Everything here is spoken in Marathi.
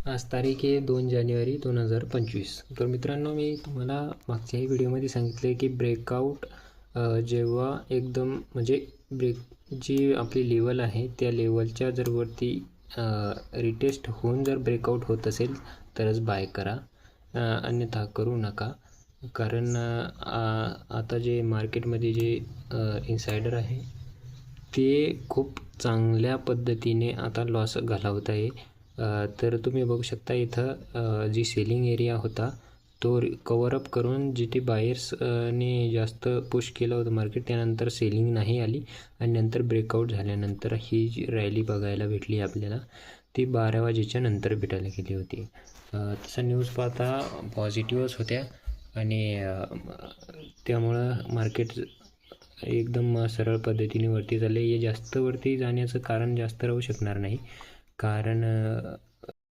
आज तारीख आहे 2 जानेवारी 2025. तर मित्रांनो, मी तुम्हाला मागच्याही व्हिडिओमध्ये सांगितले की ब्रेकआउट जेव्हा एकदम म्हणजे जी आपली लेवल आहे त्या लेवलच्या जर वरती रिटेस्ट होऊन जर ब्रेकआउट होत असेल तरच बाय करा, अन्यथा करू नका. कारण आता जे मार्केटमध्ये जे इन्सायडर आहे ते खूप चांगल्या पद्धतीने आता लॉस घालवत आहे. तर तुम्ही बघू शकता इथं जी सेलिंग एरिया होता तो कवर अप करून जिथे बायर्सने जास्त पुश केलं होतं मार्केट, त्यानंतर सेलिंग नाही आली आणि नंतर ब्रेकआउट झाल्यानंतर ही जी रॅली बघायला भेटली आपल्याला ती 12 वाजेच्या नंतर भेटायला गेली होती. तसं न्यूज पाहता पॉझिटिव्हच होत्या आणि त्यामुळं मार्केट एकदम सरळ पद्धतीने वरती चालले. हे जास्त वरती जाण्याचं कारण जास्त राहू शकणार नाही, कारण